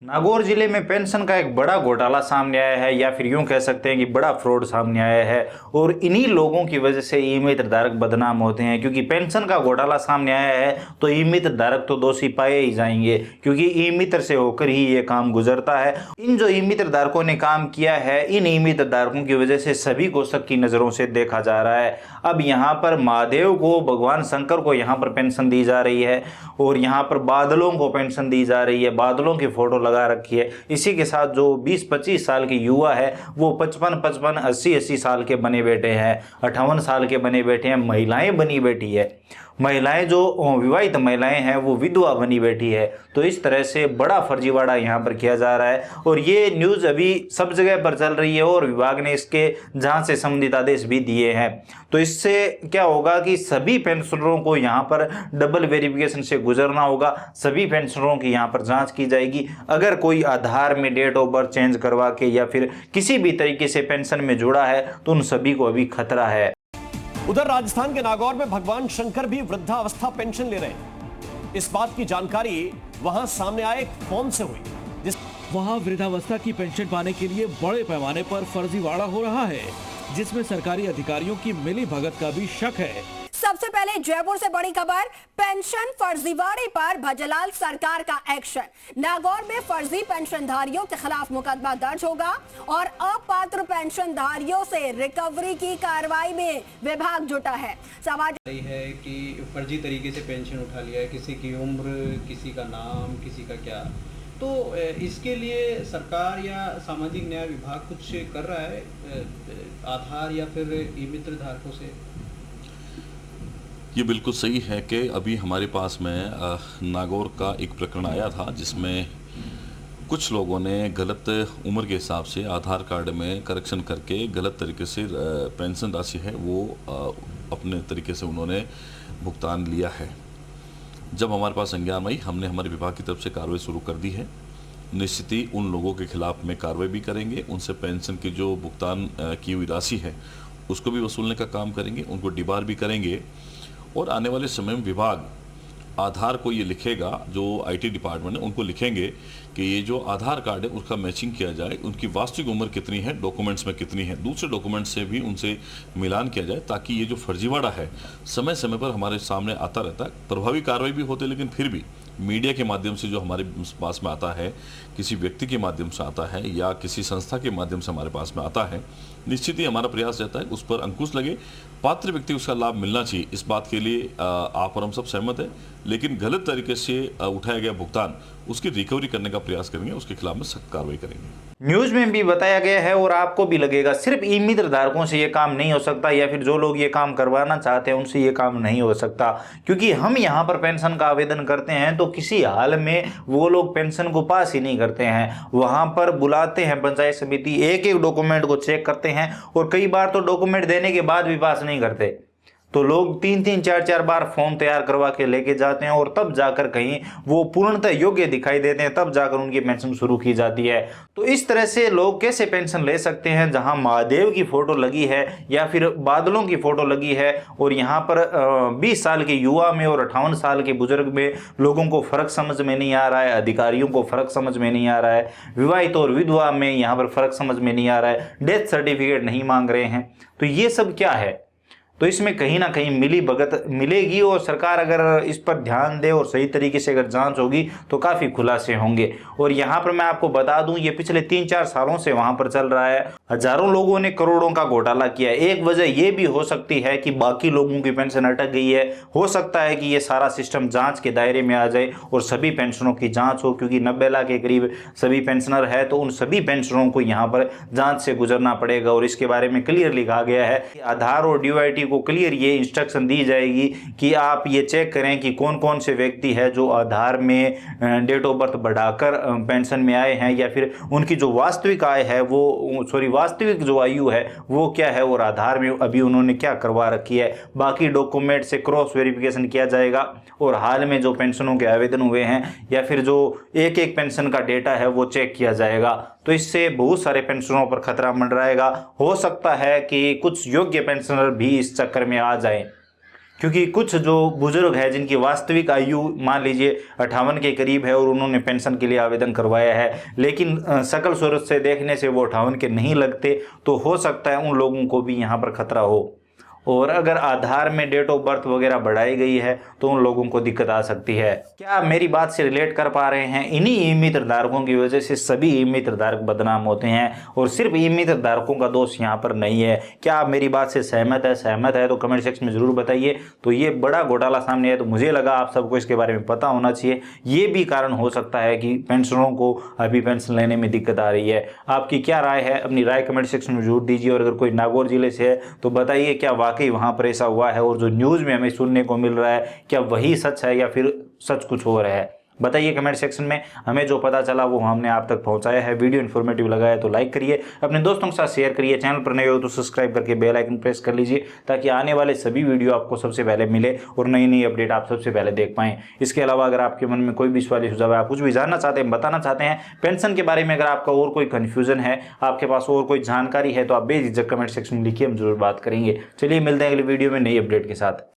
नागौर जिले में पेंशन का एक बड़ा घोटाला सामने आया है, या फिर यूं कह सकते हैं कि बड़ा फ्रॉड सामने आया है। और इन्हीं लोगों की वजह से ई मित्र धारक बदनाम होते हैं, क्योंकि पेंशन का घोटाला सामने आया है तो ई मित्र धारक तो दोषी पाए ही जाएंगे, क्योंकि ई मित्र से होकर ही ये काम गुजरता है। इन जो ई मित्र धारकों ने काम किया है, इन ई मित्र धारकों की वजह से सभी को शक की नजरों से देखा जा रहा है। अब यहाँ पर महादेव को, भगवान शंकर को यहाँ पर पेंशन दी जा रही है, और यहाँ पर बादलों को पेंशन दी जा रही है, बादलों की फोटो लगा रखी है। इसी के साथ जो 20-25 साल के युवा है वो 55-55, 80-80 साल के बने बैठे हैं, 58 साल के बने बैठे हैं, महिलाएं बनी बैठी है, महिलाएं जो विवाहित महिलाएं हैं वो विधवा बनी बैठी है। तो इस तरह से बड़ा फर्जीवाड़ा यहाँ पर किया जा रहा है, और ये न्यूज़ अभी सब जगह पर चल रही है, और विभाग ने इसके जांच से संबंधित आदेश भी दिए हैं। तो इससे क्या होगा कि सभी पेंशनरों को यहाँ पर डबल वेरिफिकेशन से गुजरना होगा, सभी पेंशनरों की यहाँ पर जांच की जाएगी। अगर कोई आधार में डेट ऑफ बर्थ चेंज करवा के या फिर किसी भी तरीके से पेंशन में जुड़ा है तो उन सभी को अभी खतरा है। उधर राजस्थान के नागौर में भगवान शंकर भी वृद्धावस्था पेंशन ले रहे हैं। इस बात की जानकारी वहां सामने आए एक फोन से हुई, वहां वृद्धावस्था की पेंशन पाने के लिए बड़े पैमाने पर फर्जीवाड़ा हो रहा है, जिसमें सरकारी अधिकारियों की मिली भगत का भी शक है। सबसे पहले जयपुर से बड़ी खबर, पेंशन फर्जीवाड़े पर भजलाल सरकार का एक्शन। नागौर में फर्जी पेंशनधारियों के खिलाफ मुकदमा दर्ज होगा और अपात्र पेंशनधारियों से रिकवरी की कार्रवाई में विभाग जुटा है। है कि फर्जी तरीके से पेंशन उठा लिया है, किसी की उम्र, किसी का नाम, किसी का क्या, तो इसके लिए सरकार या सामाजिक न्याय विभाग कुछ कर रहा है आधार या फिर ई मित्र धारकों से? ये बिल्कुल सही है कि अभी हमारे पास में नागौर का एक प्रकरण आया था, जिसमें कुछ लोगों ने गलत उम्र के हिसाब से आधार कार्ड में करेक्शन करके गलत तरीके से पेंशन राशि है वो अपने तरीके से उन्होंने भुगतान लिया है। जब हमारे पास संज्ञान आई, हमने हमारे विभाग की तरफ से कार्रवाई शुरू कर दी है। निश्चित ही उन लोगों के खिलाफ में कार्रवाई भी करेंगे, उनसे पेंशन की जो भुगतान की हुई राशि है उसको भी वसूलने का काम करेंगे, उनको डिबार भी करेंगे। और आने वाले समय में विभाग आधार को ये लिखेगा, जो आईटी डिपार्टमेंट है उनको लिखेंगे कि ये जो आधार कार्ड है उसका मैचिंग किया जाए, उनकी वास्तविक उम्र कितनी है, डॉक्यूमेंट्स में कितनी है, दूसरे डॉक्यूमेंट्स से भी उनसे मिलान किया जाए, ताकि ये जो फर्जीवाड़ा है समय समय पर हमारे सामने आता रहता है। प्रभावी कार्रवाई भी होती है, लेकिन फिर भी मीडिया के माध्यम से जो हमारे पास में आता है, किसी व्यक्ति के माध्यम से आता है या किसी संस्था के माध्यम से हमारे पास में आता है, निश्चित ही हमारा प्रयास रहता है उस पर अंकुश लगे, पात्र व्यक्ति उसका लाभ मिलना चाहिए। इस बात के लिए आप और हम सब सहमत हैं, लेकिन गलत तरीके से उठाया गया भुगतान उसकी रिकवरी करने का प्रयास करेंगे, उसके खिलाफ में सख्त कार्रवाई करेंगे। न्यूज में भी बताया गया है, और आपको भी लगेगा सिर्फ ई मित्र धारकों से ये काम नहीं हो सकता, या फिर जो लोग ये काम करवाना चाहते हैं उनसे ये काम नहीं हो सकता, क्योंकि हम यहाँ पर पेंशन का आवेदन करते हैं तो किसी हाल में वो लोग पेंशन को पास ही नहीं करते हैं। वहां पर बुलाते हैं पंचायत समिति, एक एक डॉक्यूमेंट को चेक करते हैं, और कई बार तो डॉक्यूमेंट देने के बाद भी पास नहीं करते। तो लोग 3-3, 4-4 बार फॉर्म तैयार करवा के लेके जाते हैं, और तब जाकर कहीं वो पूर्णतः योग्य दिखाई देते हैं, तब जाकर उनकी पेंशन शुरू की जाती है। तो इस तरह से लोग कैसे पेंशन ले सकते हैं, जहां महादेव की फोटो लगी है या फिर बादलों की फोटो लगी है, और यहाँ पर 20 साल के युवा में और 58 साल के बुजुर्ग में लोगों को फर्क समझ में नहीं आ रहा है, अधिकारियों को फर्क समझ में नहीं आ रहा है, विवाहित और विधवा में यहाँ पर फर्क समझ में नहीं आ रहा है, डेथ सर्टिफिकेट नहीं मांग रहे हैं। तो ये सब क्या है? तो इसमें कहीं ना कहीं मिली भगत मिलेगी, और सरकार अगर इस पर ध्यान दे और सही तरीके से अगर जांच होगी तो काफ़ी खुलासे होंगे। और यहाँ पर मैं आपको बता दूं, ये पिछले 3-4 सालों से वहाँ पर चल रहा है। हजारों लोगों ने करोड़ों का घोटाला किया है। एक वजह ये भी हो सकती है कि बाकी लोगों की पेंशन अटक गई है। हो सकता है कि ये सारा सिस्टम जाँच के दायरे में आ जाए और सभी पेंशनों की जाँच हो, क्योंकि 90 लाख के करीब सभी पेंशनर है, तो उन सभी पेंशनरों को यहाँ पर जाँच से गुजरना पड़ेगा। और इसके बारे में क्लियर लिखा गया है कि आधार और DYT को क्लियर ये इंस्ट्रक्शन दी जाएगी कि आप ये चेक करें कि कौन कौन से व्यक्ति है जो आधार में डेट ऑफ बर्थ बढ़ाकर पेंशन में आए हैं, या फिर उनकी जो वास्तविक आय है वो वास्तविक जो आयु है वो क्या है, और आधार में अभी उन्होंने क्या करवा रखी है। बाकी डॉक्यूमेंट से क्रॉस वेरिफिकेशन किया जाएगा, और हाल में जो पेंशनों के आवेदन हुए हैं या फिर जो एक एक पेंशन का डेटा है वो चेक किया जाएगा। तो इससे बहुत सारे पेंशनरों पर खतरा मंडराएगा। हो सकता है कि कुछ योग्य पेंशनर भी इस चक्कर में आ जाएं। क्योंकि कुछ जो बुजुर्ग है जिनकी वास्तविक आयु मान लीजिए 58 के करीब है और उन्होंने पेंशन के लिए आवेदन करवाया है, लेकिन शकल सूरत से देखने से वो 58 के नहीं लगते, तो हो सकता है उन लोगों को भी यहाँ पर खतरा हो। और अगर आधार में डेट ऑफ बर्थ वगैरह बढ़ाई गई है तो उन लोगों को दिक्कत आ सकती है। क्या आप मेरी बात से रिलेट कर पा रहे हैं? इन्हीं ई मित्र धारकों की वजह से सभी ई मित्र धारक बदनाम होते हैं और सिर्फ ई मित्र धारकों का दोष यहाँ पर नहीं है। क्या आप मेरी बात से सहमत है तो कमेंट सेक्शन में जरूर बताइए। तो ये बड़ा घोटाला सामने है, तो मुझे लगा आप सबको इसके बारे में पता होना चाहिए। ये भी कारण हो सकता है कि पेंशनरों को अभी पेंशन लेने में दिक्कत आ रही है। आपकी क्या राय है? अपनी राय कमेंट सेक्शन में जरूर दीजिए। और अगर कोई नागौर जिले से है तो बताइए क्या वाकई वहां पर ऐसा हुआ है, और जो न्यूज़ में हमें सुनने को मिल रहा है क्या वही सच है या फिर सच कुछ और है? बताइए कमेंट सेक्शन में। हमें जो पता चला वो हमने आप तक पहुंचाया है। वीडियो इन्फॉर्मेटिव लगा है तो लाइक करिए, अपने दोस्तों के साथ शेयर करिए। चैनल पर नए हो तो सब्सक्राइब करके बेल आइकन प्रेस कर लीजिए ताकि आने वाले सभी वीडियो आपको सबसे पहले मिले और नई नई अपडेट आप सबसे पहले देख पाएं। इसके अलावा अगर आपके मन में कोई भी सवाल या सुझाव है, आप कुछ भी जानना चाहते हैं, बताना चाहते हैं पेंशन के बारे में, अगर आपका और कोई कन्फ्यूजन है, आपके पास और कोई जानकारी है, तो आप बेझिझक कमेंट सेक्शन में लिखिए, हम जरूर बात करेंगे। चलिए मिलते हैं अगली वीडियो में नई अपडेट के साथ।